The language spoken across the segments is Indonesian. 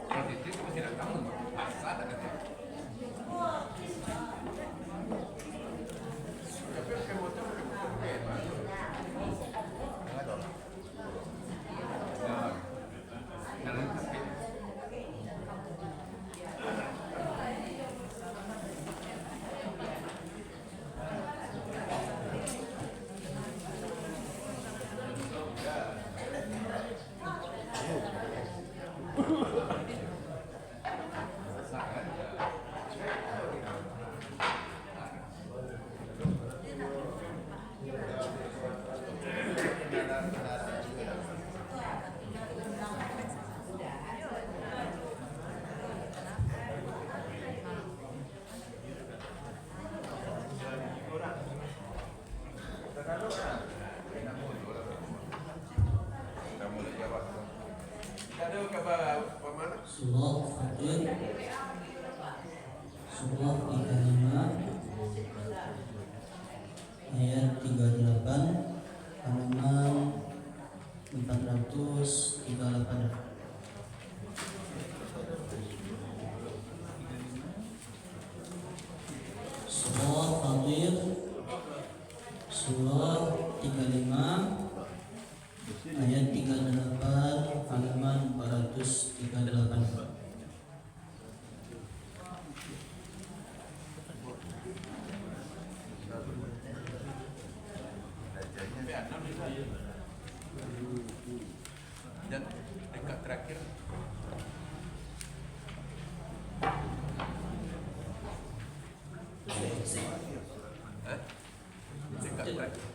Kalau itu masih ada kamu basah ada kan? Tapi pakai motor bebas. Enggak tahu. Jalan kaki. Surah Fatir Surah 35 ayat 38 halaman 438. Surah Fatir Surah 35 ayat 38 halaman 438. Dan dekat terakhir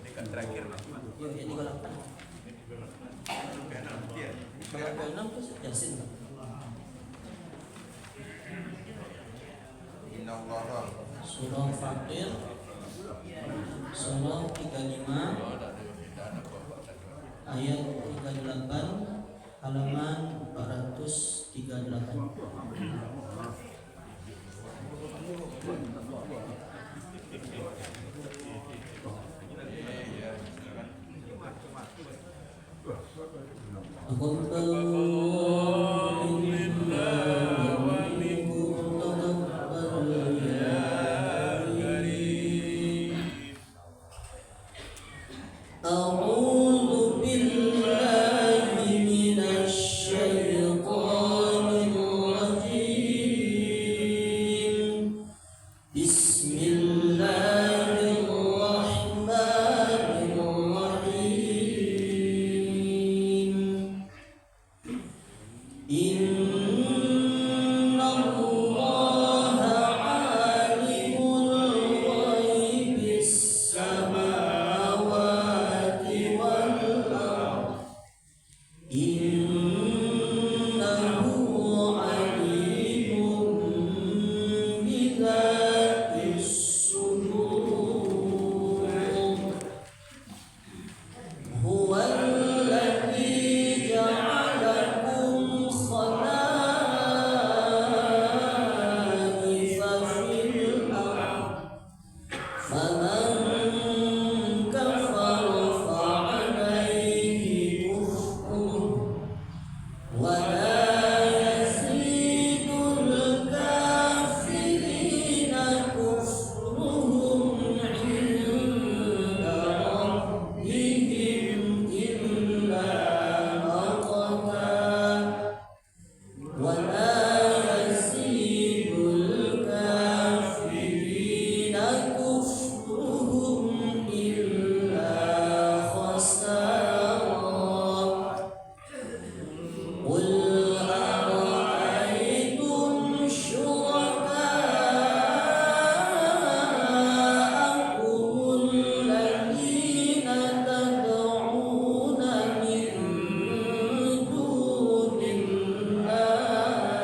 dekat terakhir Yuk, ini kalau 6 terus Yasin. Surah Fatir Surah 35 ayat 38 halaman 438. أعوذ بالله من الشيطان الرجيم بسم الله الرحمن الرحيم إن الله عالم الغيب السماوات والأرض إنه عليم بذات الصدور هو الذي جعلكم خلائف في الأرض فمن كفر فعليه كفره ولا يزيد الكافرين كفرهم عند ربهم إلا مقتا ولا يزيد الكافرين كفرهم إلا خسارا قل أرأيتم شركاءكم الذين تدعون من دون الله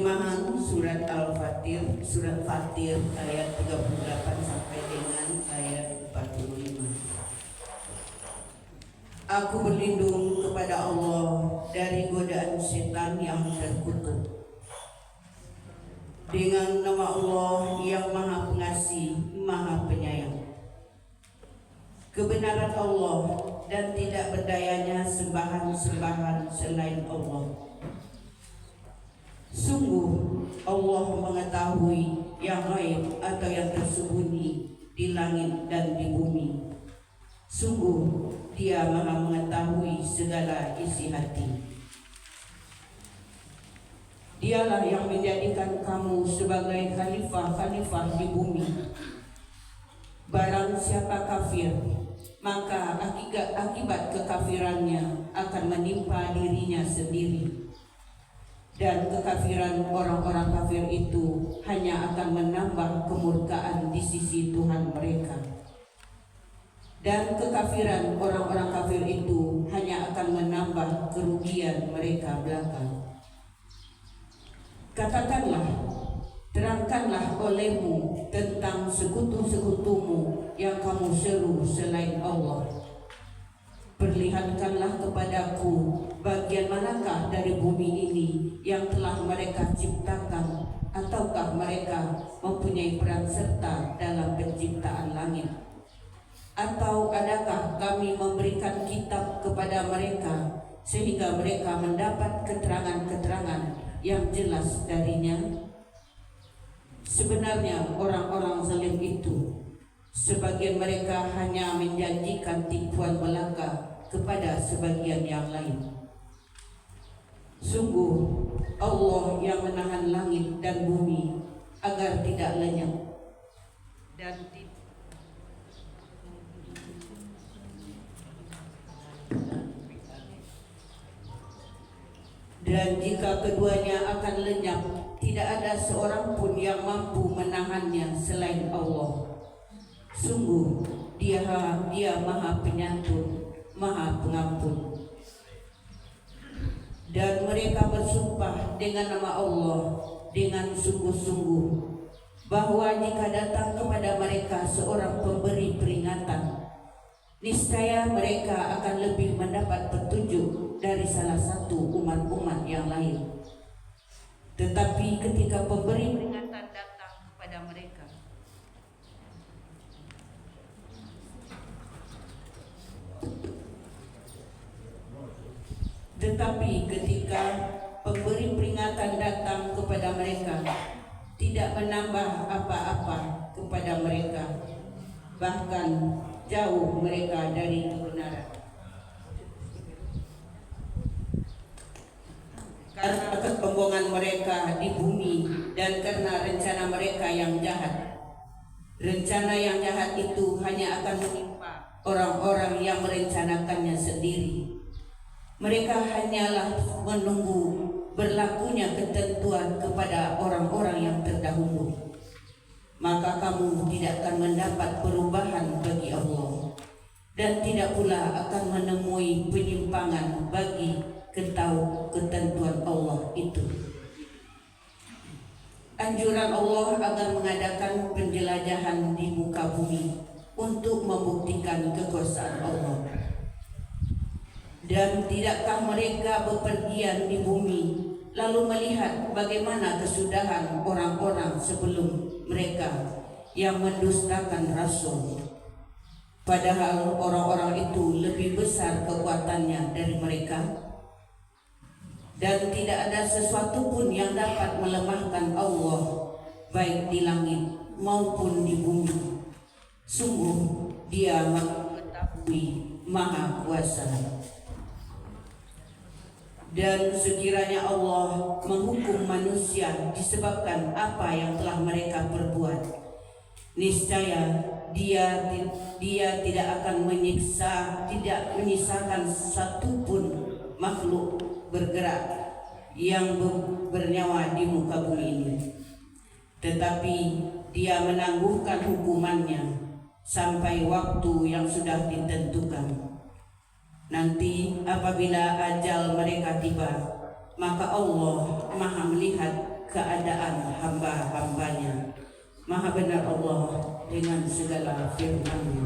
Terjemahan surat Al-Fatir, surat Fatir ayat 38 sampai dengan ayat 45. Aku berlindung kepada Allah dari godaan setan yang terkutuk. Dengan nama Allah yang Maha Pengasih, Maha Penyayang. Kebenaran Allah dan tidak berdayanya sembahan-sembahan selain Allah. Sungguh Allah mengetahui yang gaib atau yang tersembunyi di langit dan di bumi. Sungguh Dia Maha mengetahui segala isi hati. Dialah yang menjadikan kamu sebagai khalifah-khalifah di bumi. Barang siapa kafir, maka akibat kekafirannya akan menimpa dirinya sendiri. Dan kekafiran orang-orang kafir itu hanya akan menambah kemurkaan di sisi Tuhan mereka. Dan kekafiran orang-orang kafir itu hanya akan menambah kerugian mereka belaka. Katakanlah, terangkanlah olehmu tentang sekutu-sekutumu yang kamu seru selain Allah. Perlihatkanlah kepadaku bagian manakah dari bumi ini yang telah mereka ciptakan, ataukah mereka mempunyai peran serta dalam penciptaan langit. Atau adakah kami memberikan kitab kepada mereka sehingga mereka mendapat keterangan-keterangan yang jelas darinya? Sebenarnya orang-orang zalim itu, sebagian mereka hanya menjanjikan tipuan belaka kepada sebagian yang lain. Sungguh Allah yang menahan langit dan bumi agar tidak lenyap dan jika keduanya akan lenyap, tidak ada seorang pun yang mampu menahannya selain Allah. Sungguh Dia Maha Penyantun, Maha Pengampun. Dan mereka bersumpah dengan nama Allah dengan sungguh-sungguh bahwa jika datang kepada mereka seorang pemberi peringatan, niscaya mereka akan lebih mendapat petunjuk dari salah satu umat-umat yang lain. Tetapi ketika pemberi peringatan datang kepada mereka, tidak menambah apa-apa kepada mereka, bahkan jauh mereka dari kebenaran. Karena kesombongan mereka di bumi dan karena rencana mereka yang jahat. Rencana yang jahat itu hanya akan menimpa orang-orang yang merencanakannya sendiri. Mereka hanyalah menunggu berlakunya ketentuan kepada orang-orang yang terdahulu. Maka kamu tidak akan mendapat perubahan bagi Allah, dan tidak pula akan menemui penyimpangan bagi ketentuan Allah itu. Anjuran Allah agar mengadakan penjelajahan di muka bumi untuk membuktikan kekuasaan Allah. Dan tidakkah mereka bepergian di bumi lalu melihat bagaimana kesudahan orang-orang sebelum mereka yang mendustakan Rasul, padahal orang-orang itu lebih besar kekuatannya dari mereka? Dan tidak ada sesuatu pun yang dapat melemahkan Allah, baik di langit maupun di bumi. Sungguh Dia Maha Mengetahui, Maha Kuasa. Dan sekiranya Allah menghukum manusia disebabkan apa yang telah mereka perbuat, niscaya Dia tidak akan menyisakan satu pun makhluk bergerak yang bernyawa di muka bumi ini. Tetapi Dia menangguhkan hukumannya sampai waktu yang sudah ditentukan. Nanti apabila ajal mereka tiba, maka Allah Maha melihat keadaan hamba-hambanya. Maha benar Allah dengan segala firman-Nya.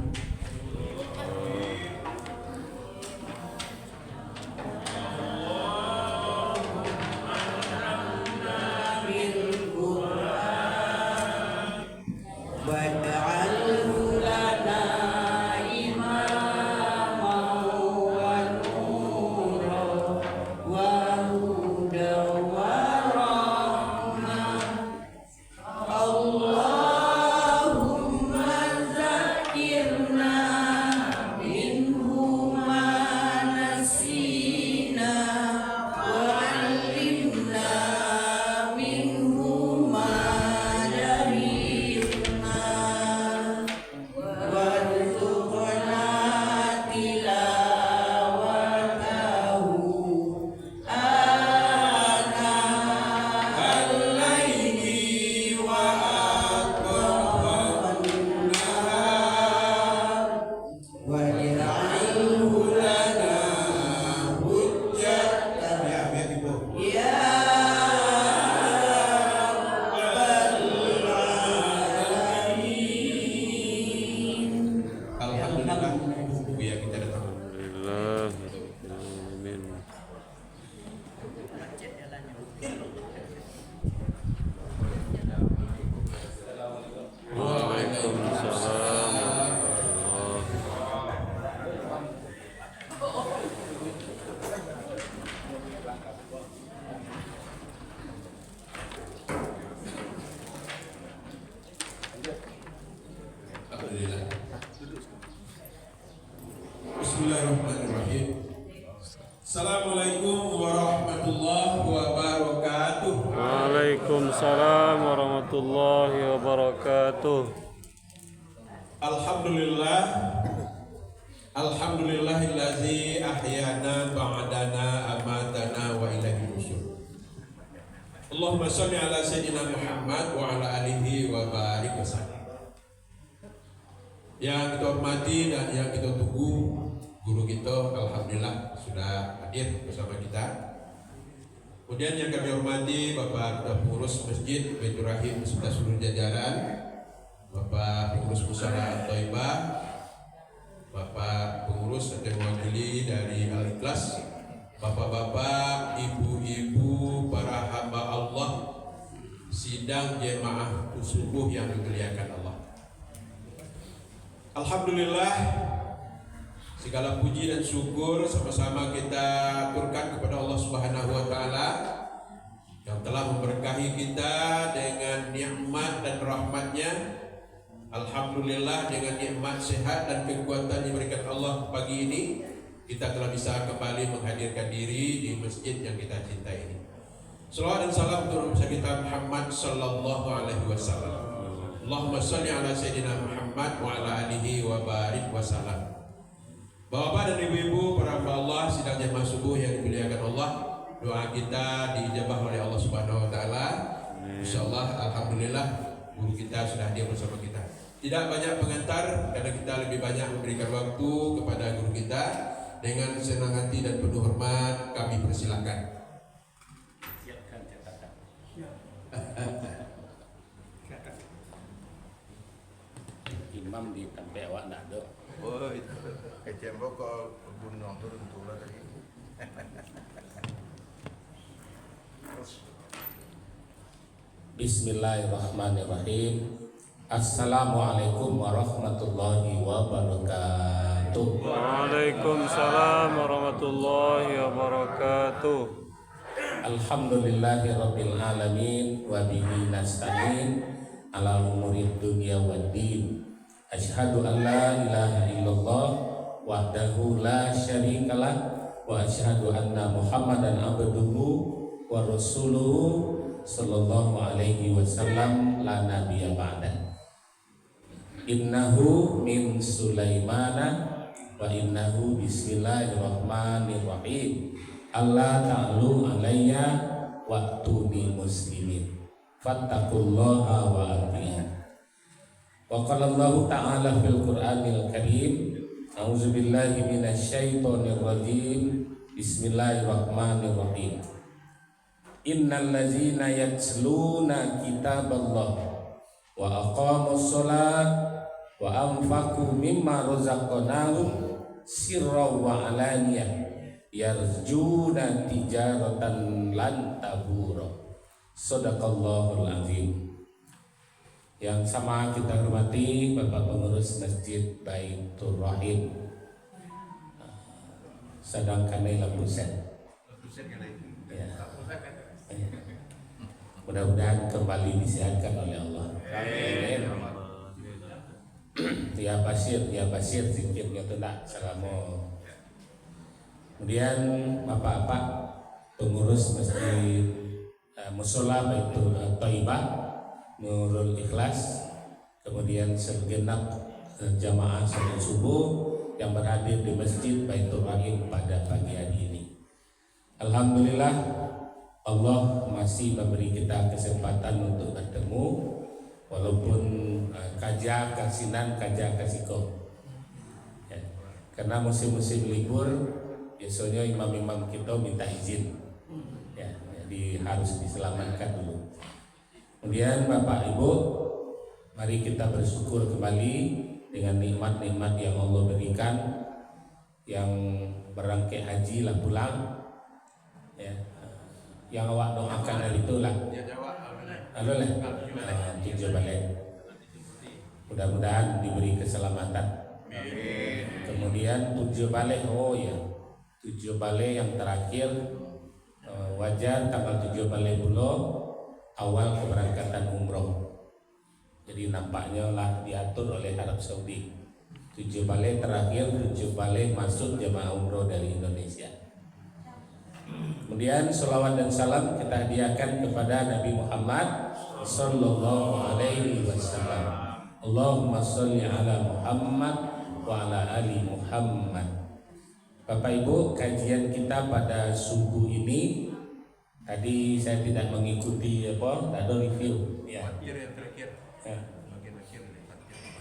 Bismillahirrahmanirrahim. Assalamualaikum warahmatullahi wabarakatuh. Waalaikumsalam warahmatullahi wabarakatuh. Alhamdulillah. Alhamdulillahillazi ahyana ba'dana amatana wa ilaihi nusyur. Allahumma shalli ala sayyidina Muhammad wa ala alihi wa barik wasallam. Yang kita hormati dan yang kita tunggu, guru kita alhamdulillah sudah hadir bersama kita. Kemudian yang kami hormati Bapak Pengurus Masjid Baitur Rahim beserta seluruh jajaran, Bapak Pengurus Musyawarah Thaibah, Bapak Pengurus dan mewakili dari Al-Ikhlas, Bapak-bapak, ibu-ibu, para hamba Allah, sidang jemaah subuh yang dimuliakan Allah. Alhamdulillah, segala puji dan syukur sama-sama kita aturkan kepada Allah Subhanahu wa taala yang telah memberkahi kita dengan nikmat dan rahmat-Nya. Alhamdulillah, dengan nikmat sehat dan kekuatan diberikan Allah pagi ini, kita telah bisa kembali menghadirkan diri di masjid yang kita cintai ini. Salawat dan salam untuk Nabi kita Muhammad sallallahu alaihi wasallam. Allahumma shalli ala sayyidina Muhammad wa ala alihi wa barik wasallam. Bapak dan ibu-ibu, para hamba Allah, sidang jemaah subuh yang dimuliakan Allah, doa kita diijabah oleh Allah Subhanahu wa taala. Insyaallah, alhamdulillah, guru kita sudah hadir bersama kita. Tidak banyak pengantar karena kita lebih banyak memberikan waktu kepada guru kita. Dengan senang hati dan penuh hormat kami persilakan. Siapkan catatan. Imam di tempat awak nak ada. Oh itu. Kecembok kau gunung turun lagi. Bismillahirrahmanirrahim. Assalamualaikum warahmatullahi wabarakatuh. Waalaikumsalam warahmatullahi wabarakatuh. Alhamdulillahi rabbil alamin wa bihi nasta'in ala umurid dunya waddin. Asyhadu an la ilaha illallah wahdahu la syarikalah wa asyhadu anna Muhammadan abduhu wa rasuluhu sallallahu alaihi wasallam la nabiyya ba'da. Innahu min Sulaimana wa innahu bismillahirrahmanirrahim. Allah ta'alu alayya wa tuni muslimin. Fattaqullaha wa ati'an. Wa qala Allah ta'ala fil Qur'anil Karim, a'udzu billahi minasyaitonir rajim. Bismillahirrahmanirrahim. innal ladzina yatsluna kitaballah wa aqamus shalat wa anfaqu mimma razaqnahum sirran wa alaniyah yarjuna tijaratan lan tabura. Shadaqallahul azim. Yang sama kita hormati Bapak Pengurus Masjid Baitur Rahim sedangkan Lampu Sen. Ya. Mudah-mudahan kembali disehatkan oleh Allah. Amin. Ya Basir zikirnya itu nak selama. Kemudian bapak-bapak pengurus Masjid Mushola Baitul Thaibah Nurul Ikhlas, kemudian segenap jamaah salat subuh yang berhadir di Masjid Baitur Rahim pada pagi hari ini. Alhamdulillah Allah masih memberi kita kesempatan untuk bertemu walaupun kaja kasinan kaja kasiko ya, karena musim-musim libur biasanya imam-imam kita minta izin ya, jadi harus diselamatkan dulu. Kemudian Bapak Ibu, mari kita bersyukur kembali dengan nikmat-nikmat yang Allah berikan. Yang berangkai haji lah pulang ya. Yang awak doakan hari itulah adalah tujuh balik. Mudah-mudahan diberi keselamatan. Kemudian tujuh balik, oh ya, tujuh balik yang terakhir wajar tanggal 7 balik bulan awal keberangkatan umroh. Jadi nampaknya lah diatur oleh Arab Saudi. 7 balik terakhir, 7 balik masuk jemaah umroh dari Indonesia. Kemudian salawat dan salam kita hadiahkan kepada Nabi Muhammad sallallahu alaihi wasallam. Allahumma sholli ala Muhammad wa ala ali Muhammad. Bapak Ibu, kajian kita pada subuh ini tadi saya tidak mengikuti tak ada review ya.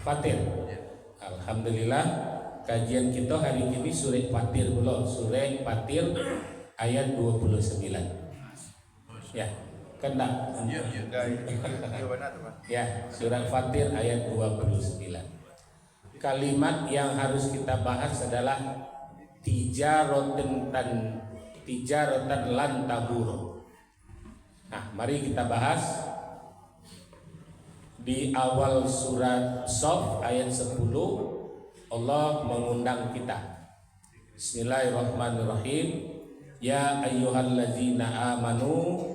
Fatir. Alhamdulillah kajian kita hari ini surah Fatir pula, surah Fatir ayat 29. Ya, kena. Ya, surah Fatir ayat 29. Kalimat yang harus kita bahas adalah tijaratan lan tabur. Nah, mari kita bahas di awal surat Shaf ayat 10. Allah mengundang kita. Bismillahirrahmanirrahim. Ya ayyuhallazina amanu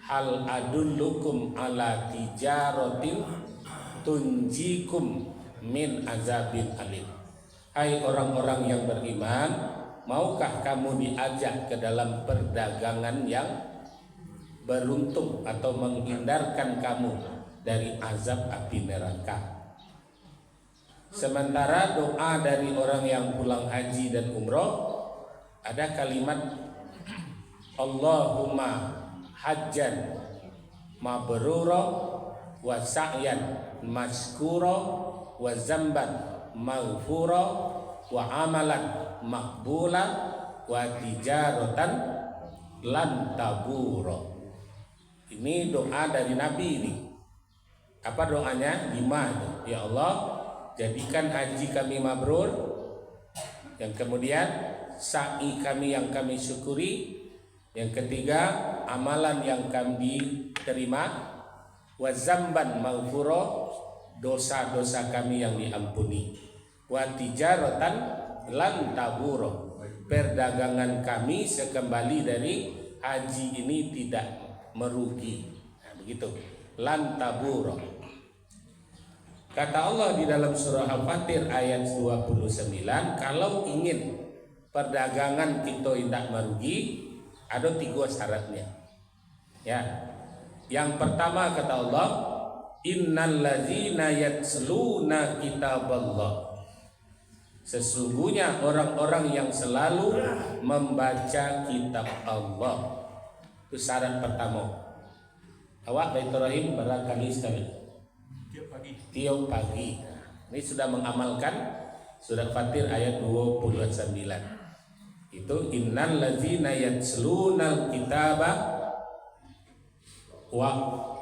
hal adullukum ala tijaratin tunjikum min azabin alim. Hai orang-orang yang beriman, maukah kamu diajak ke dalam perdagangan yang beruntung atau menghindarkan kamu dari azab api neraka? Sementara doa dari orang yang pulang haji dan umroh ada kalimat Allahumma hajjan mabrura wa sa'yan mashkura wa zamban maghfura wa amalan maqbula wa tijaratan lan tabura. Ini doa dari Nabi ini. Apa doanya? 5. Ya Allah, jadikan haji kami mabrur. Yang kemudian sa'i kami yang kami syukuri. Yang ketiga, amalan yang kami terima. Wa zamban maghfura, dosa-dosa kami yang diampuni. Wa tijaratan lan tabura, perdagangan kami sekembali dari haji ini tidak merugi. Nah, begitu. Lan tabura. Kata Allah di dalam surah Al-Fatir ayat 29, kalau ingin perdagangan kita tidak merugi, ada 3 syaratnya. Ya. Yang pertama kata Allah, innal ladzina yatsluna kitaballah. Sesungguhnya orang-orang yang selalu membaca kitab Allah. Itu syarat pertama. Awak Baitur Rahim barangkali sekali tiap pagi. Ini sudah mengamalkan surat Fatir ayat 29. Itu innal ladzina yatslunal kitaba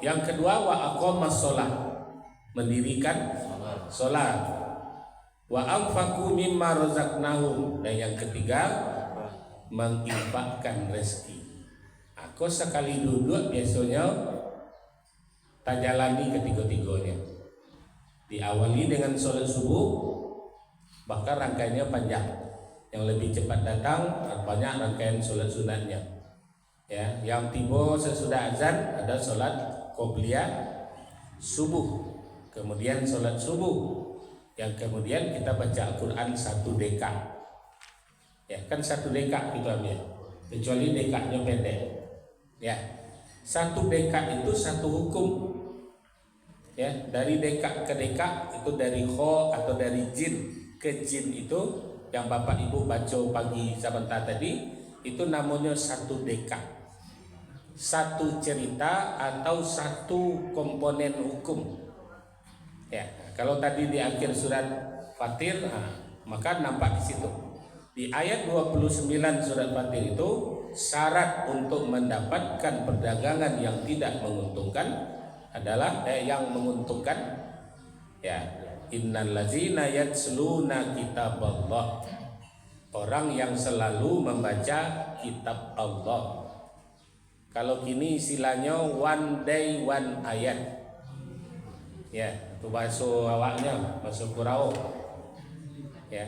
Yang kedua wa aqamas shalah, mendirikan salat. Wa anfaqu mimma razaqnahum, dan yang ketiga menginfakkan rezeki. Aku sekali duduk biasanya tak jalani ketiga-tiganya. Diawali dengan sholat subuh, bahkan rangkaiannya panjang. Yang lebih cepat datang banyak rangkaian sholat sunatnya. Ya, yang tiba sesudah azan ada sholat qobliyah subuh, kemudian sholat subuh, yang kemudian kita baca Al-Quran 1 dekad. Ya, kan 1 dekad kita ambil, kecuali dekadnya pendek. Ya, 1 dekad itu 1 hukum. Ya, dari dekad ke dekad itu dari kho atau dari jin ke jin itu yang Bapak Ibu baca pagi sebentar tadi itu namanya 1 dekad. 1 cerita atau 1 komponen hukum. Ya, kalau tadi di akhir surat Fatir, maka nampak di situ. Di ayat 29 surat Fatir itu syarat untuk mendapatkan perdagangan yang tidak menguntungkan adalah yang menguntungkan, ya, innal ladzina yatsluna kitaballah, orang yang selalu membaca kitab Allah. Kalau kini istilahnya one day one ayat. Ya, itu bahasa awaknya, bahasa Kurau. Ya.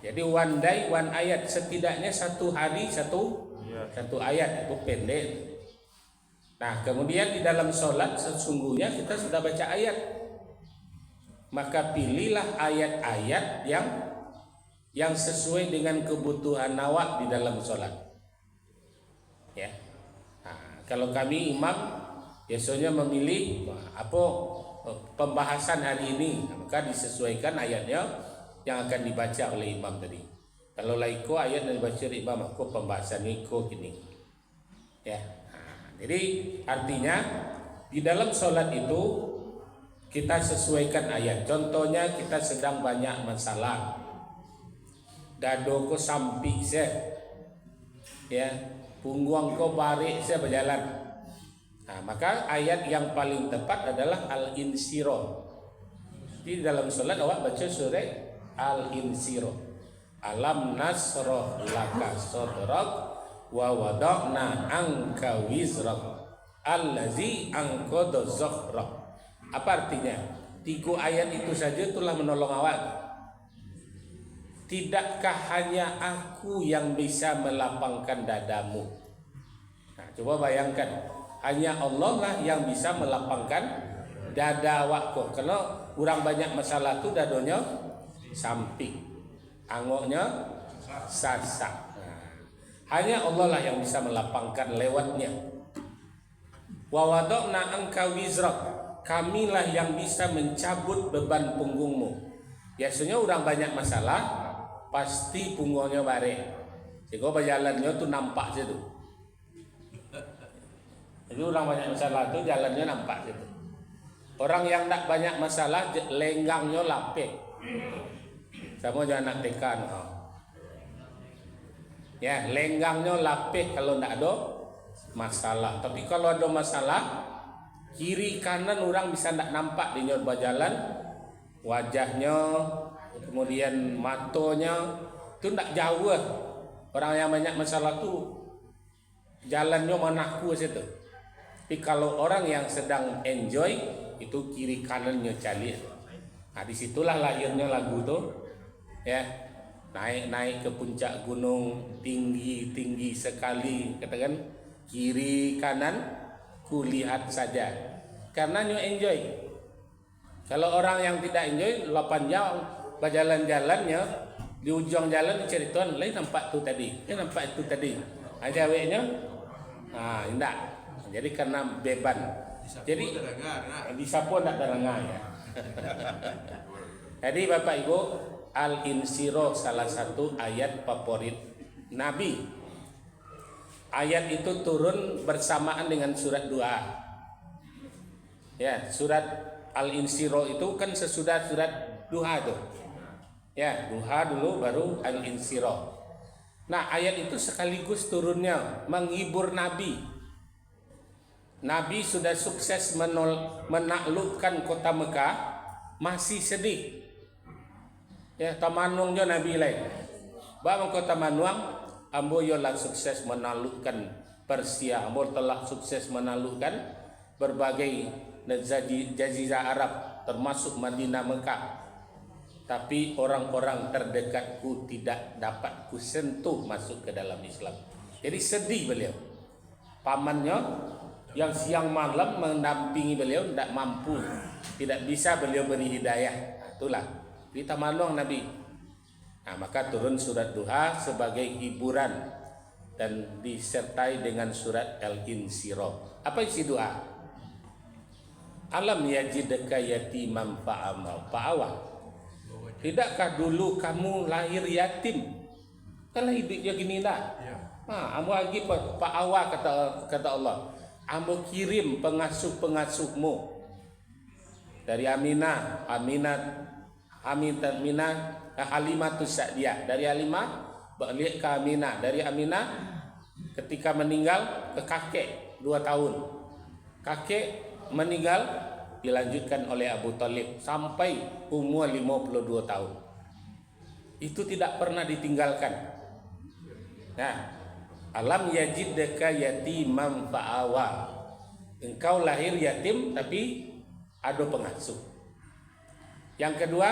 Jadi one day one ayat, setidaknya 1 hari 1 ayat, itu pendek. Nah, kemudian di dalam sholat sesungguhnya kita sudah baca ayat. Maka pilihlah ayat-ayat yang sesuai dengan kebutuhan awak di dalam sholat. Ya. Nah, kalau kami imam biasanya memilih apa pembahasan hari ini, maka disesuaikan ayatnya yang akan dibaca oleh imam tadi. Kalau laiko ayat yang dibaca oleh imam, aku pembahasan iko gini. Ya. Jadi artinya di dalam sholat itu kita sesuaikan ayat. Contohnya kita sedang banyak masalah, dado ko sampi se, ya, punggung ko barik se berjalan. Nah, maka ayat yang paling tepat adalah Al-Insiro. Di dalam sholat awak baca surah Al-Insiro. Alam nasroh laka sodrak wa wada'na anka wizrak allazi angkodo zohrak. Apa artinya? 3 ayat itu saja telah menolong awak. Tidakkah hanya aku yang bisa melapangkan dadamu? Nah, coba bayangkan, hanya Allah lah yang bisa melapangkan dada awakku. Karena orang banyak masalah tu dadonya samping, angoknya sasak. Hanya Allah lah yang bisa melapangkan lewatnya. Wa wada'na anka wizrak, kamilah yang bisa mencabut beban punggungmu. Biasanya orang banyak masalah pasti punggungnya bare. Jika berjalannya tuh nampak situ. Jadi orang banyak masalah tuh jalannya nampak situ. Orang yang tak banyak masalah lenggangnya lapik. Sama jangan nak tekan. Ya, lenggangnya lapik kalau tidak ada masalah. Tapi kalau ada masalah, kiri kanan orang bisa tidak nampak di nyon berjalan, wajahnya, kemudian matonya, itu tidak jauh. Orang yang banyak masalah tu jalannya manaku situ. Tapi kalau orang yang sedang enjoy, itu kiri kanannya calir. Nah, disitulah lahirnya lagu tu, ya. Naik ke puncak gunung tinggi sekali, katakan kiri kanan kulihat saja, karena nyo enjoy. Kalau orang yang tidak enjoy 8 jam berjalan-jalannya di ujung jalan cerituan lain nampak tu tadi, nampak itu tadi aja weknya, indah. Jadi karena beban, jadi bisa pun tak terengah ya. Jadi Bapak Ibu, Al-Insiro salah satu ayat favorit Nabi. Ayat itu turun bersamaan dengan surat doa. Ya, surat Al-Insiro itu kan sesudah surat duha tuh. Ya, duha dulu baru Al-Insiro. Nah, ayat itu sekaligus turunnya menghibur Nabi. Nabi sudah sukses menaklukkan kota Mekah, masih sedih. Ya, tamanungnya Nabi lain. Bang kota Manuang, ambo yolah sukses menaklukkan Persia, ambo telah sukses menaklukkan berbagai jazirah Arab, termasuk Madinah, Mekah. Tapi orang-orang terdekatku tidak dapat kusentuh masuk ke dalam Islam. Jadi sedih beliau. Pamannya yang siang malam mendampingi beliau tidak mampu, tidak bisa beliau beri hidayah. Itulah kita manuang Nabi. Nah, maka turun surat Duha sebagai hiburan dan disertai dengan surat Al-Insyirah. Apa isi doa? Alam yajidka yatiman fa'awa. Tidakkah dulu kamu lahir yatim? Kalau hidupnya gini lah. Ambo lagi Pak Awa kata Allah. Ambo kirim pengasuh-pengasuhmu dari Halimatus Sa'diyah, dari Halimah balik ke Aminah, dari Aminah ketika meninggal ke kakek 2 tahun. Kakek meninggal dilanjutkan oleh Abu Thalib sampai umur 52 tahun. Itu tidak pernah ditinggalkan. Nah, alam yajidka yatiman fa'awa. Engkau lahir yatim tapi ada pengasuh. Yang kedua,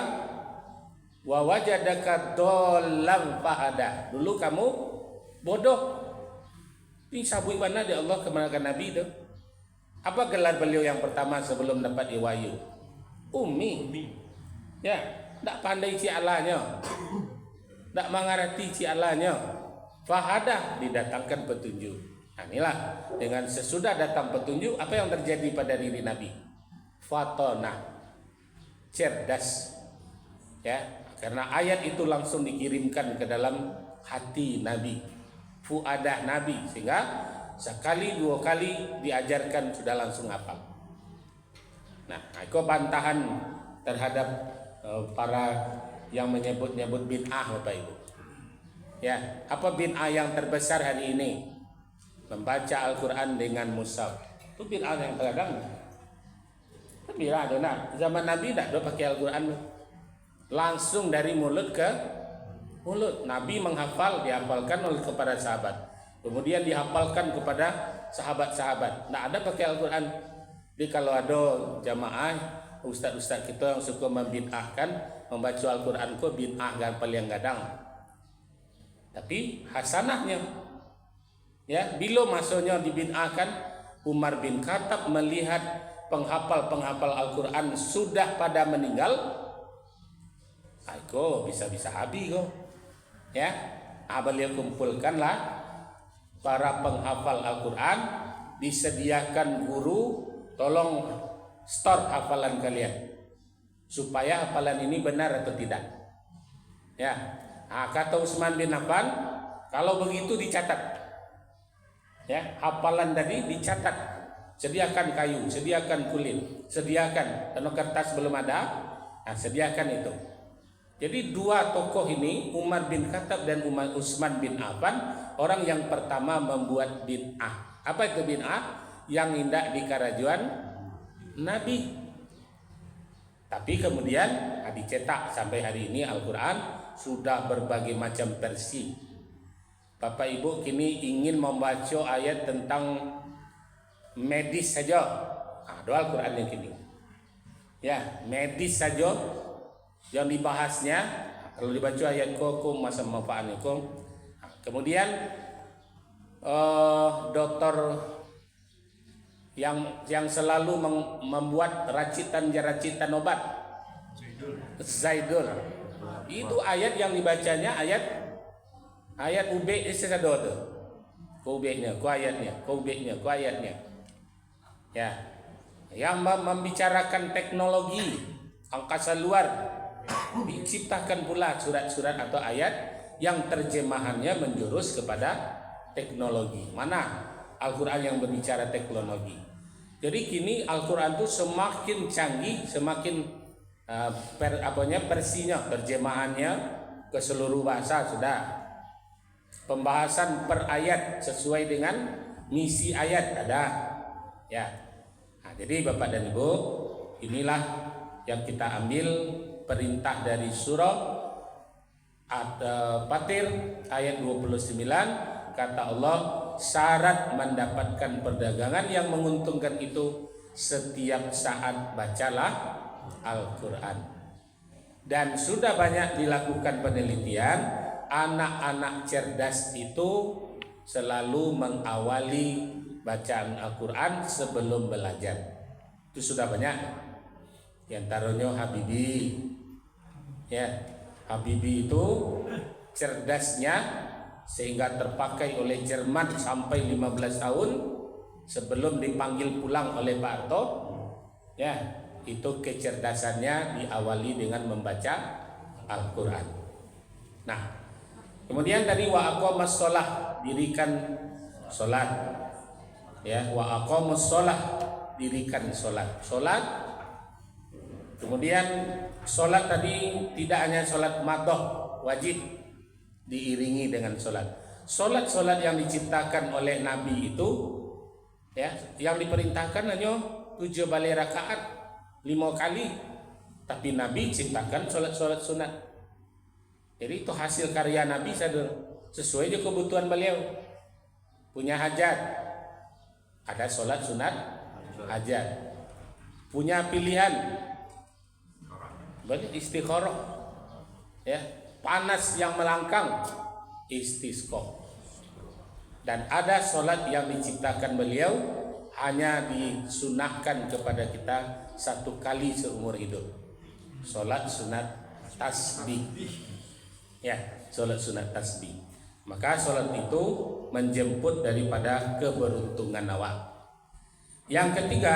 wa wajadaka dhallan fahada. Dulu kamu bodoh. Ini sabui mana di Allah kemana Nabi itu? Apa gelar beliau yang pertama sebelum dapat wahyu? Ummi. Ya, tak pandai ci Allahnya. Tak mengerti ci Allahnya. Fahadah, didatangkan petunjuk. Nah, inilah dengan sesudah datang petunjuk, apa yang terjadi pada diri Nabi? Fatona, cerdas. Ya, karena ayat itu langsung dikirimkan ke dalam hati Nabi, fuadah Nabi, sehingga sekali 2 kali diajarkan sudah langsung hafal. Nah, itu bantahan terhadap para yang menyebut-nyebut bid'ah, Bapak Ibu. Ya, apa bid'ah yang terbesar hari ini? Membaca Al-Quran dengan mushaf. Itu bid'ah yang terkadang. Tapi ada zaman Nabi tidak ada pakai Al-Quran. Langsung dari mulut ke mulut. Nabi menghafal, dihafalkan oleh kepada sahabat. Kemudian dihafalkan kepada sahabat-sahabat. Tidak ada pakai Al-Quran. Jadi kalau ada jamaah, ustaz-ustaz kita yang suka membid'ahkan, membaca Al-Quran kok bid'ah paling gadang. Tapi hasanahnya, ya, bila masanya dibid'ahkan, Umar bin Khattab melihat penghafal Al-Quran sudah pada meninggal, kok bisa-bisa habis kok. Ya, beliau kumpulkanlah para penghafal Al-Quran, disediakan guru, tolong store hafalan kalian supaya hafalan ini benar atau tidak. Ya, kata Utsman bin Affan, kalau begitu dicatat. Ya, hafalan tadi dicatat. Sediakan kayu, sediakan kulit, sediakan, karena kertas belum ada, sediakan itu. Jadi 2 tokoh ini, Umar bin Khattab dan Utsman bin Affan, orang yang pertama membuat bid'ah. Apa itu bid'ah? Yang indah di karajuan Nabi. Tapi kemudian dicetak sampai hari ini Al-Quran sudah berbagai macam versi. Bapak Ibu kini ingin membaca ayat tentang medis saja, doa Al-Quran yang kini. Ya, medis saja yang dibahasnya, kalau dibaca ayat kokum masa manfaatnikum. Kemudian dokter yang selalu membuat racitan obat, Zaidul. Itu ayat yang dibacanya ayat UB istisadoh tuh. Kubeknya, ku ayatnya. Ya. Yang membicarakan teknologi angkasa luar, diciptakan pula surat-surat atau ayat yang terjemahannya menjurus kepada teknologi. Mana Al-Quran yang berbicara teknologi? Jadi kini Al-Quran itu semakin canggih, semakin versinya, terjemahannya ke seluruh bahasa sudah. Pembahasan per ayat sesuai dengan misi ayat ada. Ya. Nah, jadi Bapak dan Ibu, inilah yang kita ambil perintah dari surah Fatir ayat 29. Kata Allah, syarat mendapatkan perdagangan yang menguntungkan itu setiap saat bacalah Al-Quran. Dan sudah banyak dilakukan penelitian, anak-anak cerdas itu selalu mengawali bacaan Al-Quran sebelum belajar. Itu sudah banyak. Di antaranya Habibie. Ya, Habibie itu cerdasnya sehingga terpakai oleh Jerman sampai 15 tahun sebelum dipanggil pulang oleh Pak Harto. Ya, itu kecerdasannya diawali dengan membaca Al-Quran. Nah, kemudian tadi wa aqamas shalah, dirikan salat. Ya, wa aqamas shalah, dirikan salat. Salat. Kemudian salat tadi tidak hanya salat madhah wajib, diiringi dengan salat. Salat-salat yang diciptakan oleh Nabi itu, ya, yang diperintahkan hanya 7 balik rakaat 5 kali, tapi Nabi ciptakan salat-salat sunat. Jadi itu hasil karya Nabi, sesuai dengan kebutuhan beliau. Punya hajat, ada salat sunat hajat. Punya pilihan, banyak istikharah, ya, panas yang melangkang, istisqa. Dan ada solat yang diciptakan beliau hanya disunahkan kepada kita 1 kali seumur hidup, solat sunat tasbih. Ya, solat sunat tasbih. Maka solat itu menjemput daripada keberuntungan awak. Yang ketiga,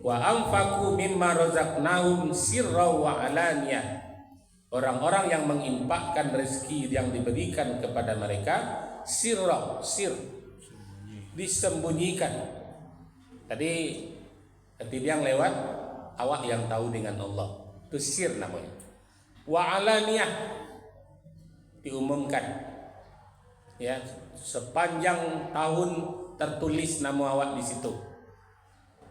wa anfaqu mimma razaqnahum sirra wa alaniyah. Orang-orang yang menginfakkan rezeki yang diberikan kepada mereka sirra, disembunyikan. Tadi yang lewat, awak yang tahu dengan Allah, itu sir namanya. Wa alaniyah, diumumkan. Ya, sepanjang tahun tertulis nama awak di situ.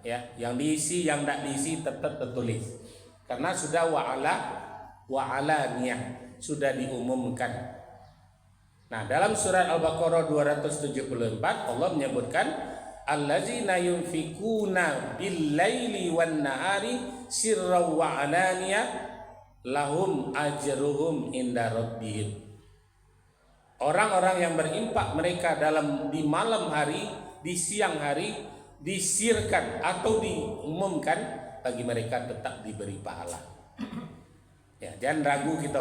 Ya, yang diisi, yang tidak diisi tetap tertulis. Karena sudah wa alaniyah, sudah diumumkan. Nah, dalam surat Al-Baqarah 274 Allah menyebutkan allazina yunfikuna bil-laili wan-nahari sirran wa alaniyah lahum ajruhum inda rabbihim. Orang-orang yang berinfak mereka di malam hari, di siang hari, disirkan atau diumumkan, bagi mereka tetap diberi pahala. Ya, jangan ragu kita,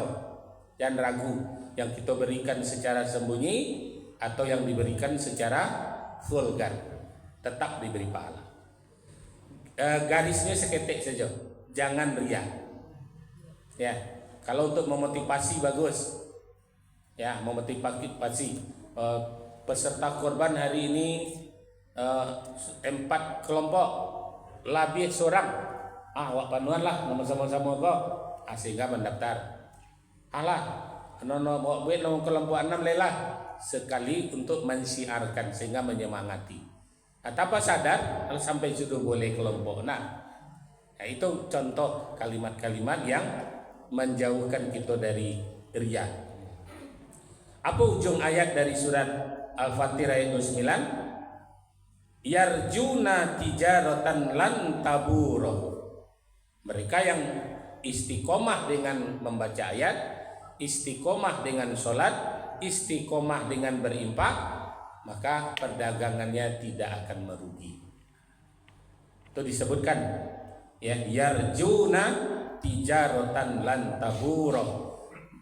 jangan ragu yang kita berikan secara sembunyi atau yang diberikan secara vulgar, tetap diberi pahala. Garisnya seketik saja, jangan riya. Ya, kalau untuk memotivasi bagus. Ya, memotivasi peserta korban hari ini 4 kelompok, lebih seorang. Wak panuan lah, nama sama-sama kok. Sehingga mendaftar. Nono bawa duit nomor kelompok 6 lelah. Sekali untuk mensiarkan sehingga menyemangati. Tanpa sadar sampai sudah boleh kelompok. Nah, itu contoh kalimat-kalimat yang menjauhkan kita dari riya. Apa ujung ayat dari surat Al-Fatir ayat 29? Yarjuna tijaratan lan taburo. Mereka yang istiqomah dengan membaca ayat, istiqomah dengan sholat, istiqomah dengan berinfak, maka perdagangannya tidak akan merugi. Itu disebutkan, ya, yarjuna tijaratan lan taburo.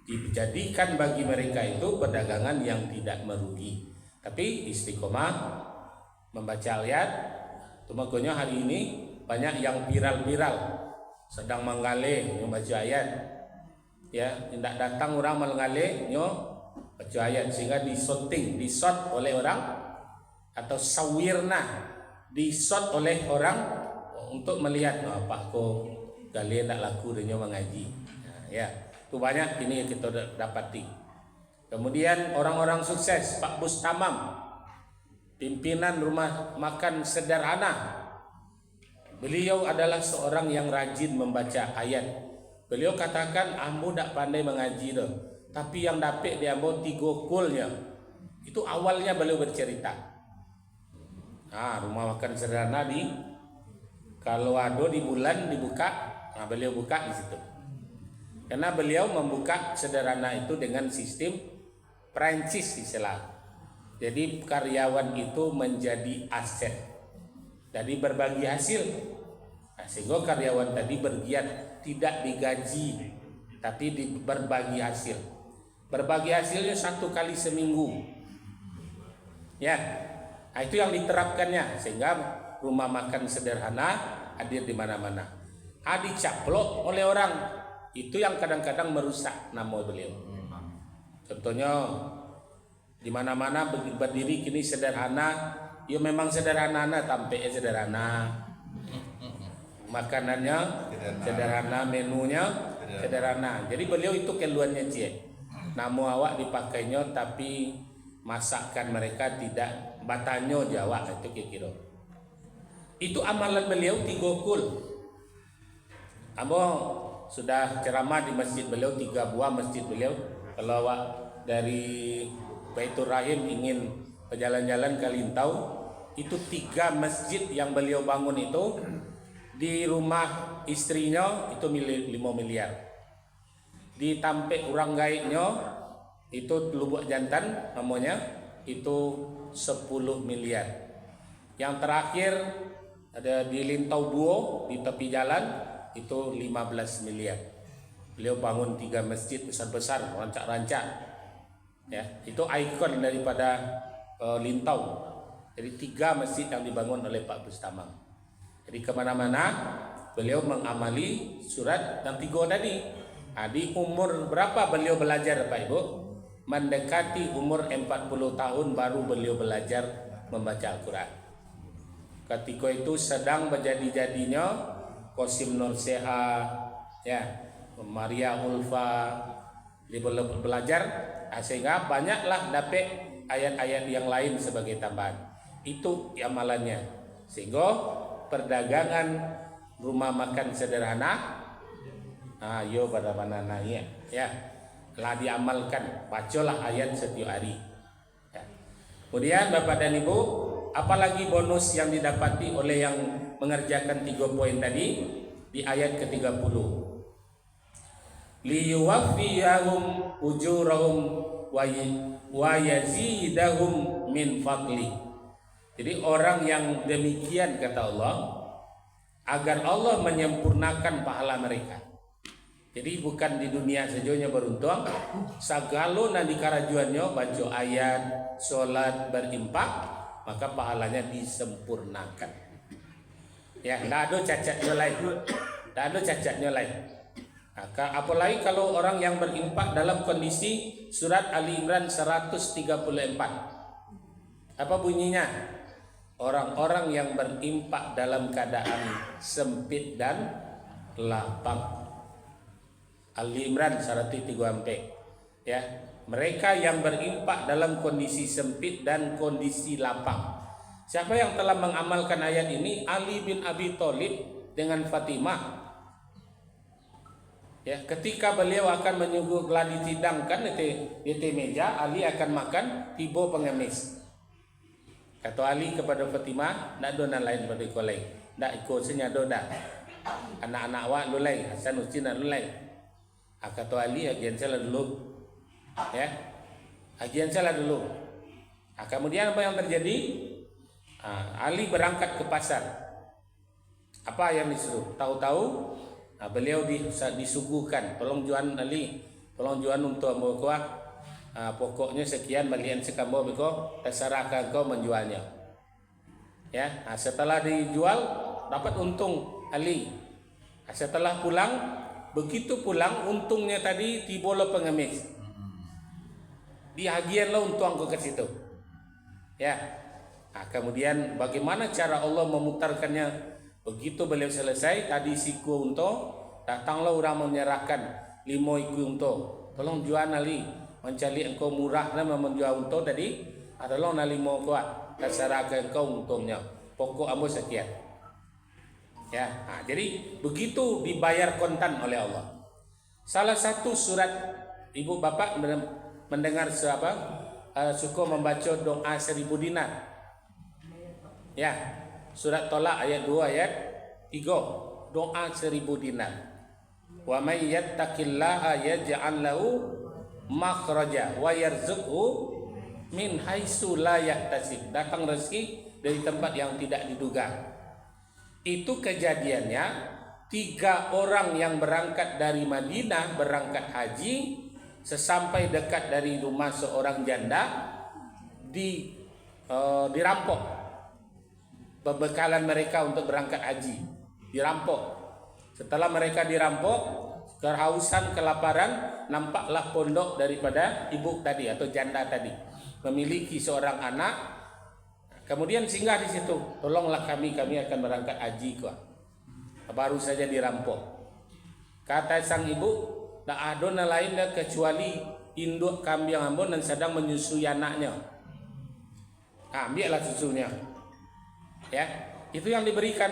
Dijadikan bagi mereka itu perdagangan yang tidak merugi, tapi istiqomah membaca ayat. Makanya hari ini banyak yang viral sedang menggale membaca ayat. Ya, tidak datang orang menggale baca ayat sehingga disot oleh orang, atau sawirna disot oleh orang untuk melihat apa kok gale tidak laku dia mengaji. Ya, itu banyak ini yang kita dapati. Kemudian orang-orang sukses, Pak Bus Tamam, pimpinan rumah makan sederhana. Beliau adalah seorang yang rajin membaca ayat. Beliau katakan, ambo tak pandai mengaji dah, tapi yang dapat dia ambo 3 kulnya. Itu awalnya beliau bercerita. Rumah makan sederhana kalau ada di bulan dibuka, beliau buka di situ. Karena beliau membuka sederhana itu dengan sistem Prancis istilah. Jadi karyawan itu menjadi aset. Jadi berbagi hasil. Sehingga karyawan tadi bergiat tidak digaji, tapi berbagi hasil. Berbagi hasilnya 1 kali seminggu. Ya, itu yang diterapkannya sehingga rumah makan sederhana hadir di mana-mana. Dicaplok oleh orang, itu yang kadang-kadang merusak nama beliau. Contohnya di mana-mana berdiri kini sederhana, ya memang sederhana, tampaknya sederhana, makanannya sederhana, menunya sederhana. Jadi beliau itu keluarnya nama awak dipakainya, tapi masakan mereka tidak batanyo Jawa, itu kira-kira. Itu amalan beliau 3 kul. Ambo sudah ceramah di masjid beliau, 3 buah masjid beliau. Kalau awak dari Baitur Rahim ingin berjalan-jalan ke Lintau, itu 3 masjid yang beliau bangun itu di rumah istrinya itu 5 miliar. Di Tampek Urang Gaiknya itu Lubuk Jantan namanya itu 10 miliar. Yang terakhir ada di Lintau Buo di tepi jalan itu 15 miliar. Beliau bangun 3 masjid besar-besar, rancak-rancak. Ya, itu ikon daripada Lintau. Jadi 3 masjid yang dibangun oleh Pak Bustamang. Jadi kemana-mana beliau mengamali surat yang 3 tadi. Di umur berapa beliau belajar Pak Ibu? Mendekati umur 40 tahun baru beliau belajar membaca Al-Quran. Ketika itu sedang berjadi-jadinya Qasim Nur Seha, ya, Maria Ulfa, dia belajar sehingga banyaklah dapat ayat-ayat yang lain sebagai tambahan. Itu amalannya. Sehingga perdagangan rumah makan sederhana ayo pada mana ya telah diamalkan, bacalah ayat setiap hari. Ya. Kemudian Bapak dan Ibu, apalagi bonus yang didapati oleh yang mengerjakan 3 poin tadi di ayat ke-30. Liyuwaffiyahum ujurahum wa yazidahum min fadli. Jadi orang yang demikian kata Allah, agar Allah menyempurnakan pahala mereka. Jadi bukan di dunia saja beruntung, sagalo nadi karajuannya baca ayat, sholat, berimpak, maka pahalanya disempurnakan. Ya, tidak ada cacatnya lain. Tidak ada cacatnya lain. Apalagi kalau orang yang berimpak dalam kondisi surat Ali Imran 134. Apa bunyinya? Orang-orang yang berimpak dalam keadaan sempit dan lapang. Ali Imran 134. Ya, mereka yang berimpak dalam kondisi sempit dan kondisi lapang. Siapa yang telah mengamalkan ayat ini? Ali bin Abi Thalib dengan Fatimah. Ya, ketika beliau akan menyuguh geladi tidangkan di meja, Ali akan makan tiba pengemis. Kata Ali kepada Fatimah, "Ndak ada lain pada kolai. Ndak ikut senyado dah. Anak-anak awak lulai, Hasan Husin lulai." Kata Ali, agian salah dulu. Ya. Agian salah dulu. Kemudian apa yang terjadi? Ali berangkat ke pasar. Apa yang disuruh? Tahu-tahu beliau disuguhkan, tolong jual Ali, tolong jual untuk membawa pokoknya sekian balian sekambo beko, terserah kau menjualnya. Ya, setelah dijual dapat untung Ali. Setelah pulang, begitu pulang untungnya tadi tibola pengemis. Dihagian lo untung ke situ. Ya. Kemudian bagaimana cara Allah memutarkannya? Begitu beliau selesai, tadi siku untung, datanglah orang menyerahkan 5 iku untung. Tolong jual Ali, mencari engkau murah nama menjual untung tadi, adalah na 5 kuat. terserah ke engkau untungnya. Pokok ambo sekian. Ya, jadi begitu dibayar kontan oleh Allah. Salah satu surat ibu bapak mendengar suka membaca doa 1000 dinar. Ya, surat Tolak ayat 2 ayat 3, doa 1000 dinar. Wa may yattaqillaha yaj'al lahu makhraja wa yarzuqhu min haitsu la yahtasib. Datang rezeki dari tempat yang tidak diduga. Itu kejadiannya 3 orang yang berangkat dari Madinah berangkat haji, sesampai dekat dari rumah seorang janda dirampok pembekalan mereka untuk berangkat haji, dirampok. Setelah mereka dirampok, kehausan, kelaparan, nampaklah pondok daripada ibu tadi atau janda tadi memiliki seorang anak. Kemudian singgah di situ, tolonglah kami akan berangkat haji kok. Baru saja dirampok. Kata sang ibu, tak ada lain kecuali induk kambing ambon dan sedang menyusui anaknya. Ambillah susunya. Ya, itu yang diberikan.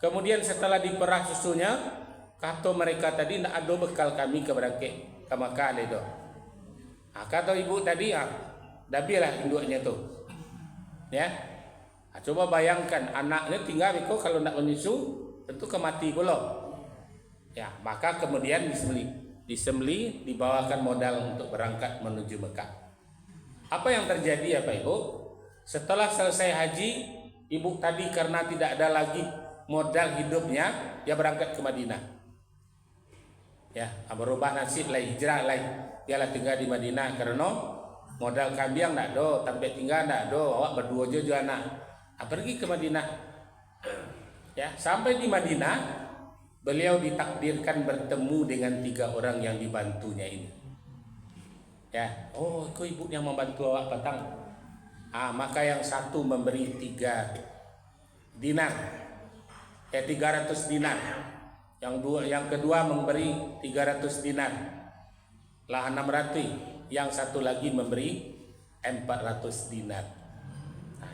Kemudian setelah diperah susunya, kata mereka tadi, tak ada bekal kami ke berangkat ke Makkah itu. Kata ibu tadi, dabilah induknya tuh. Ya, coba bayangkan anaknya tinggal itu kalau nak menyusu tentu kemati pula. Ya, maka kemudian disembeli, dibawakan modal untuk berangkat menuju Mekah. Apa yang terjadi ya Pak Ibu? Setelah selesai haji, ibu tadi karena tidak ada lagi modal hidupnya, dia berangkat ke Madinah. Ya, berubah nasib lah, hijrah lah. Dia tinggal di Madinah karena modal kambing tak ada, tempat tinggal tak ada, awak berdua je anak. Pergi ke Madinah. Ya, sampai di Madinah, beliau ditakdirkan bertemu dengan 3 orang yang dibantunya ini. Ya, itu ibu yang membantu awak petang. Maka yang satu memberi 3 dinar, 300 dinar. Yang kedua memberi 300 dinar, lah 600. Yang satu lagi memberi 400 dinar.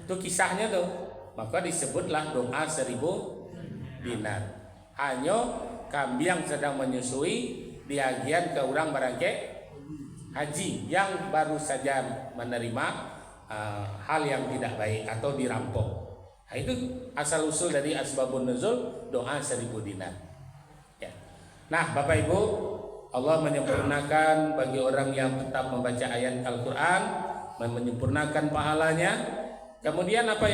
Itu kisahnya tuh. Maka disebutlah doa 1000 dinar. Hanya kambing sedang menyusui, diagian ke orang berangkat haji yang baru saja menerima hal yang tidak baik atau dirampok. Itu asal usul dari asbabun nuzul doa 1000 dinar. Ya. Nah, Bapak Ibu, Allah menyempurnakan bagi orang yang tetap membaca ayat Al-Quran, menyempurnakan pahalanya. Kemudian apa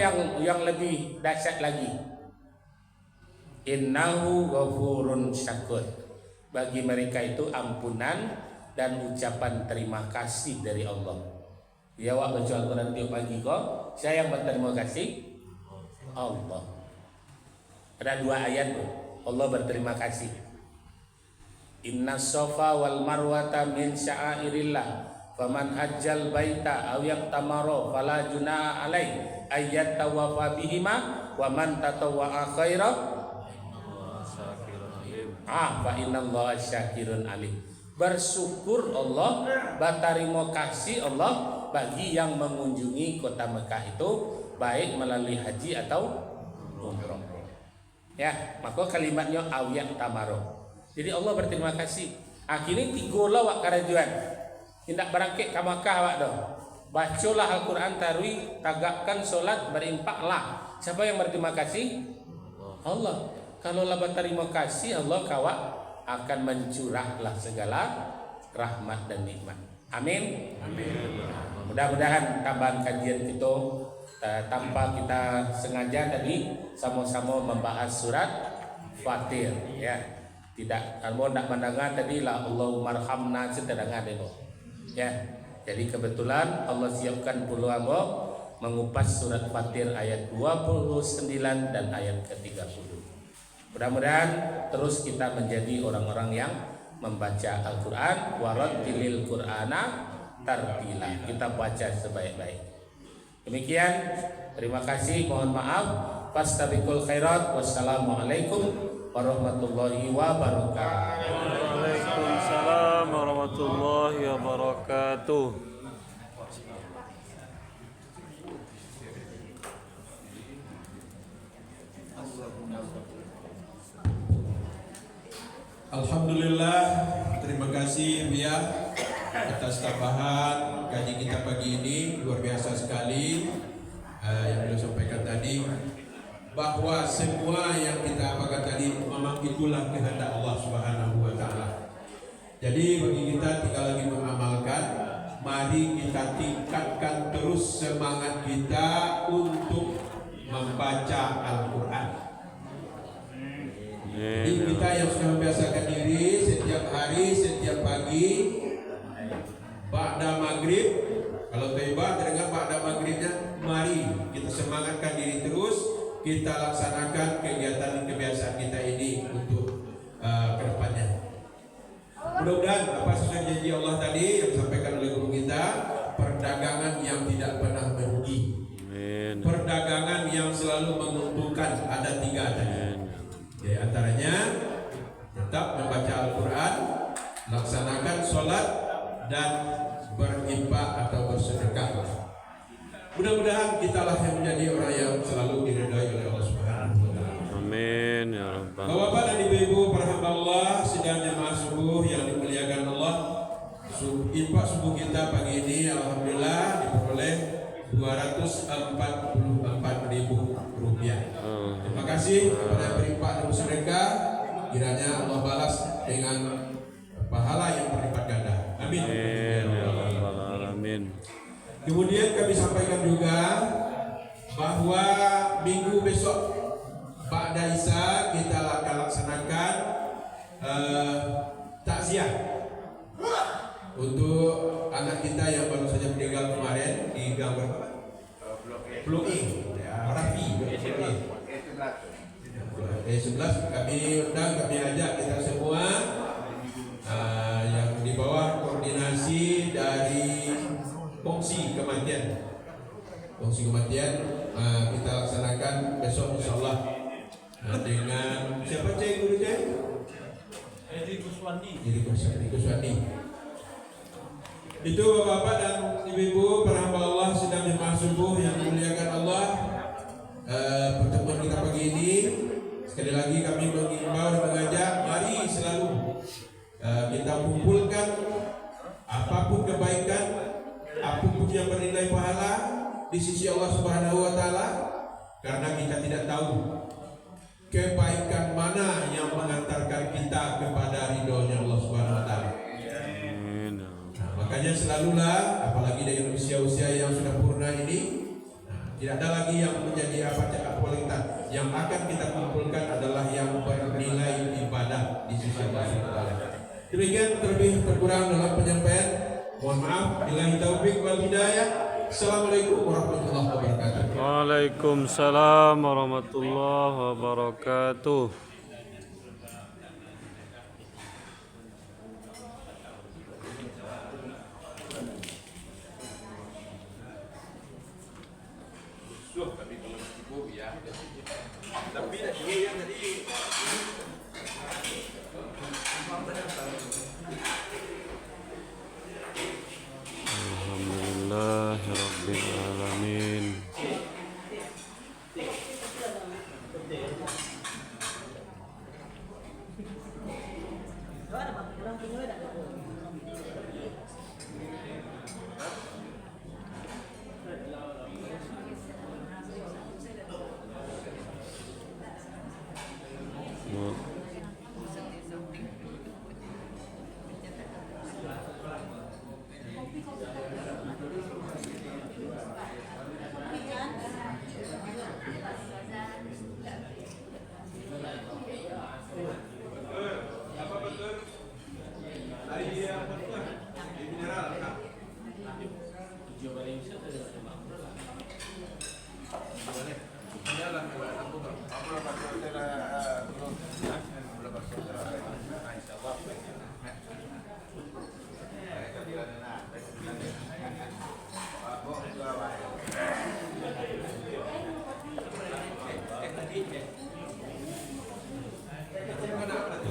yang lebih dahsyat lagi? Innahu ghafurun syakur. Bagi mereka itu ampunan dan ucapan terima kasih dari Allah. Ya, awak baca Al-Quran tiap pagi kok, saya yang berterima kasih Allah. Ada 2 ayat tuh, Allah berterima kasih. Inna Safa wal Marwata min sya'airillah faman hajjal baita aw yaqtamara fala junaha alai ayat tawafa bihima wa man tatawwa'a khaira fa innallaha syakirun alim. Bersyukur Allah, berterima kasih Allah bagi yang mengunjungi kota Mekah itu baik melalui haji atau umrah. Ya, maka kalimatnya aw yaqtamara. Jadi Allah berterima kasih. Akhirnya 3 lawak karajuan. Tidak berangkat ke Makkah awak dah. Bacalah Al-Quran tarwi, tagakkan solat, berimpaklah. Siapa yang berterima kasih? Allah. Kalau lah berterima kasih Allah, kawak akan mencurahlah segala rahmat dan nikmat. Amin. Amin. Mudah-mudahan tambahan kajian kita tanpa kita sengaja tadi sama-sama membahas surat Fatir, ya. Tidak, kalau nak mendengar tadi lah Allahumma arhamna setedengar dulu. Ya. Jadi kebetulan Allah siapkan puluh ambo mengupas surat Fatir ayat 29 dan ayat ke-30. Mudah-mudahan terus kita menjadi orang-orang yang membaca Al-Quran, warattilil Qur'ana tartila. Kita baca sebaik-baik. Demikian, terima kasih, mohon maaf. Fastabiqul khairat. Wassalamualaikum warahmatullahi wabarakatuh. Waalaikumsalam warahmatullahi wabarakatuh. Alhamdulillah, terima kasih Buya atas tambahan gaji kita pagi ini, luar biasa sekali. Yang beliau sampaikan tadi bahwa semua yang kita apakan tadi memang itulah kehendak Allah Subhanahu wa taala. Jadi bagi kita tinggal lagi mengamalkan, mari kita tingkatkan terus semangat kita untuk membaca Al-Qur'an. Jadi kita yang sudah membiasakan diri setiap hari, setiap pagi, ba'da maghrib, kalau tiba terdengar ba'da maghribnya, mari kita semangatkan diri terus, kita laksanakan kegiatan kebiasaan kita ini untuk kedepannya. Mudah-mudahan apa sesuai janji Allah tadi yang disampaikan oleh guru kita, perdagangan yang tidak pernah merugi, perdagangan yang selalu menguntungkan, ada 3 tadi. Di antaranya tetap membaca Al-Quran, laksanakan sholat, dan berinfak atau bersedekah. Mudah-mudahan kitalah yang menjadi orang yang selalu diridhai oleh Allah Subhanahu wa taala. Amin ya rabbal. Bapak dan Ibu-ibu para hamba Allah sidang jemaah subuh yang dimuliakan Allah. Infak subuh kita pagi ini alhamdulillah diperoleh Rp244.000. Terima kasih kepada yang berinfak dan bersedekah. Kiranya Allah balas dengan pahala yang berlipat ganda. Amin. Amin. Kemudian kami sampaikan juga bahwa minggu besok Ba'da Isya kita akan laksanakan takziah untuk anak kita yang baru saja meninggal kemarin di gang Blok E, Rafi, E11. Kami undang, kami ajak kita semua yang di bawah koordinasi dari Kongsi Kematian. Kita laksanakan besok insyaallah dengan siapa guru Edi Kuswandi. Itu Bapak-bapak dan Ibu-ibu para hamba Allah sedang jemaah subuh yang dimuliakan Allah. Pertemuan kita pagi ini sekali lagi kami mengimbau dan mengajak, mari selalu kita kumpulkan apapun kebaikan, apapun yang bernilai pahala di sisi Allah Subhanahu wa taala, karena kita tidak tahu kebaikan mana yang mengantarkan kita kepada ridhonya Allah Subhanahu wa taala. Makanya selalulah, apalagi dengan usia-usia yang sudah purna ini, tidak ada lagi yang menjadi apa yang akan kita kumpulkan adalah yang bernilai ibadah di sisi Allah Subhanahu wa taala. Demikian terlebih terkurang dalam penyampaian. Mohon maaf. Billahi taufik wal hidayah. Assalamualaikum warahmatullahi wabarakatuh. Waalaikumsalam warahmatullahi wabarakatuh. Alhamdulillahirabbil alamin.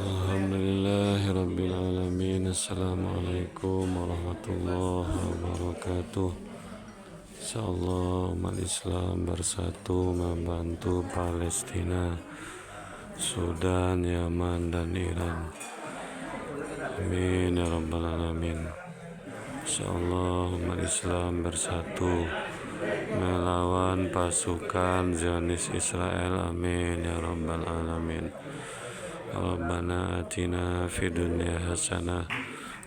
Alhamdulillahirabbil alamin. Assalamualaikum warahmatullahi wabarakatuh. Insyaallah umat Islam bersatu membantu Palestina, Sudan, Yaman, dan Iran. Amin ya rabbal alamin. Insyaallah umat Islam bersatu melawan pasukan Zionis Israel. Amin ya rabbal alamin. Rabbana atina fid dunya hasanah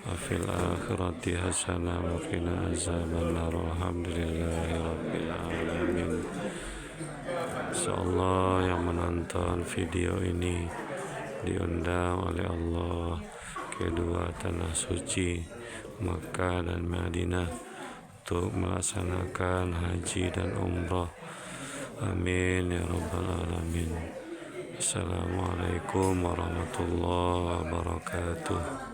wa fil akhirati hasanah wa qina azabannar. Alhamdulillahi rabbil alamin. Insyaallah yang menonton video ini diundang oleh Allah kedua tanah suci Makkah dan Madinah untuk melaksanakan haji dan umrah. Amin ya rabbal alamin. Assalamualaikum warahmatullahi wabarakatuh.